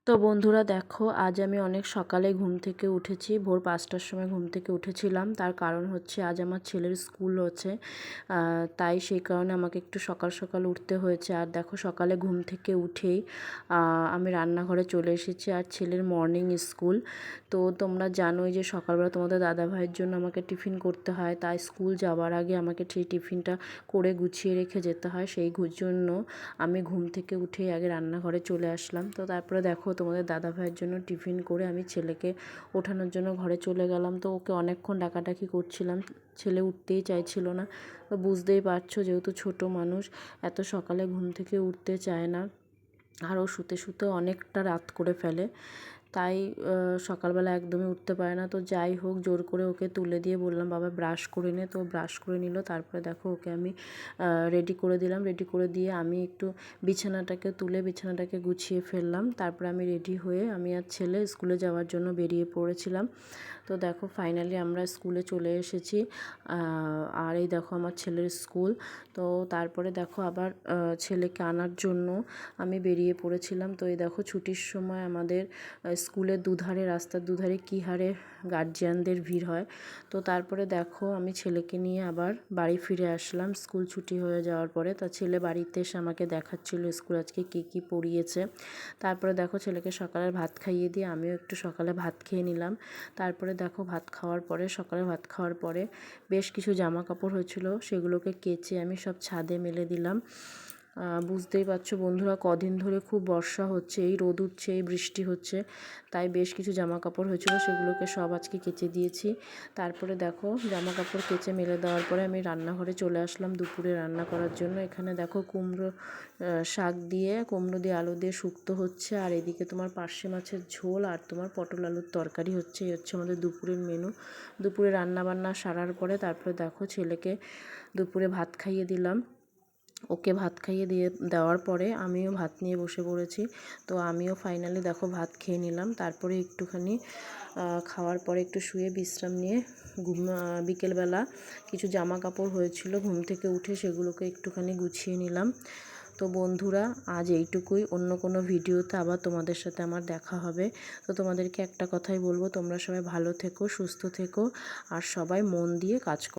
তো বন্ধুরা দেখো, আজ আমি অনেক সকালে ঘুম থেকে উঠেছি। ভোর 5টার সময় ঘুম থেকে উঠেছিলাম। তার কারণ হচ্ছে আজ আমার ছেলের স্কুল আছে, তাই সেই কারণে আমাকে একটু সকাল সকাল উঠতে হয়েছে। আর দেখো, সকালে ঘুম থেকে উঠেই আমি রান্নাঘরে চলে এসেছি। আর ছেলের মর্নিং স্কুল, তো তোমরা জানোই যে সকালবেলা তোমাদের দাদা ভাইয়ের জন্য আমাকে টিফিন করতে হয়, তাই স্কুল যাওয়ার আগে আমাকে সেই টিফিনটা করে গুছিয়ে রেখে যেতে হয়। সেই জন্য আমি ঘুম থেকে উঠেই আগে রান্নাঘরে চলে আসলাম। তো তারপরে দেখো, তোমাদের দাদা ভাইয়ের জন্য টিফিন করে আমি ছেলেকে ওঠানোর জন্য ঘরে চলে গেলাম। তো ওকে অনেকক্ষণ ডাকাডাকি করছিলাম, ছেলে উঠতেই চাইছিল না। তো বুঝতেই পারছো, যেহেতু ছোট মানুষ, এত সকালে ঘুম থেকে উঠতে চায় না। আর ও শুতে শুতে অনেকটা রাত করে ফেলে, তাই সকালবেলা একদমই উঠতে পারে না। তো যাই হোক, জোর করে ওকে তুলে দিয়ে বললাম, বাবা ব্রাশ করে নে। তো ব্রাশ করে নিল। তারপরে দেখো, ওকে আমি রেডি করে দিলাম। রেডি করে দিয়ে আমি একটু বিছানাটাকে গুছিয়ে ফেললাম। তারপরে আমি রেডি হয়ে আমি আর ছেলে স্কুলে যাওয়ার জন্য বেরিয়ে পড়েছিলাম। তো দেখো, ফাইনালি আমরা স্কুলে চলে এসেছি। আর এই দেখো আমার ছেলের স্কুল। তো তারপরে দেখো, আবার ছেলেকে আনার জন্য আমি বেরিয়ে পড়েছিলাম। তো এই দেখো, ছুটির সময় আমাদের স্কুলের দুধারে, রাস্তার দুধারে কী হারে গার্জিয়ানদের ভিড় হয়। তো তারপরে দেখো, আমি ছেলেকে নিয়ে আবার বাড়ি ফিরে আসলাম স্কুল ছুটি হয়ে যাওয়ার পরে। তা ছেলে বাড়িতে এসে আমাকে দেখাচ্ছিল স্কুল আজকে কী কী পড়িয়েছে। তারপরে দেখো, ছেলেকে সকালে ভাত খাইয়ে দিয়ে আমিও একটু সকালে ভাত খেয়ে নিলাম। তারপরে দেখো, সকালে ভাত খাওয়ার পরে বেশ কিছু জামা কাপড় হয়েছিল, সেগুলোকে কেচে আমি সব ছাদে মেলে দিলাম। বুঝতেই পারছো বন্ধুরা, কদিন ধরে খুব বর্ষা হচ্ছে, এই রোদ উঠছে, এই বৃষ্টি হচ্ছে, তাই বেশ কিছু জামা কাপড় হয়েছিল, সেগুলোকে সব আজকে কেচে দিয়েছি। তারপরে দেখো, জামা কাপড় কেচে মেলে দেওয়ার পরে আমি রান্নাঘরে চলে আসলাম দুপুরে রান্না করার জন্য। এখানে দেখো, কুমড়ো দিয়ে আলু দিয়ে শুক্তো হচ্ছে, আর এদিকে তোমার পার্শে মাছের ঝোল আর তোমার পটল আলুর তরকারি হচ্ছে। এই হচ্ছে আমাদের দুপুরের মেনু। দুপুরে রান্নাবান্না সারার পরে তারপরে দেখো, ছেলেকে দুপুরে ভাত খাইয়ে দিলাম। ওকে ভাত খাইয়ে দেওয়ার পরে আমিও ভাত নিয়ে বসে পড়েছি। তো আমিও ফাইনালি দেখো ভাত খেয়ে নিলাম। তারপরে একটুখানি খাওয়ার পরে একটু শুয়ে বিশ্রাম নিয়ে বিকেলবেলা কিছু জামা কাপড় হয়েছিল, ঘুম থেকে উঠে সেগুলোকে একটুখানি গুছিয়ে নিলাম। তো বন্ধুরা, আজ এইটুকুই। অন্য কোনো ভিডিওতে আবার তোমাদের সাথে আমার দেখা হবে। তো তোমাদেরকে একটা কথাই বলবো, তোমরা সবাই ভালো থেকো, সুস্থ থেকো, আর সবাই মন দিয়ে কাজ করো।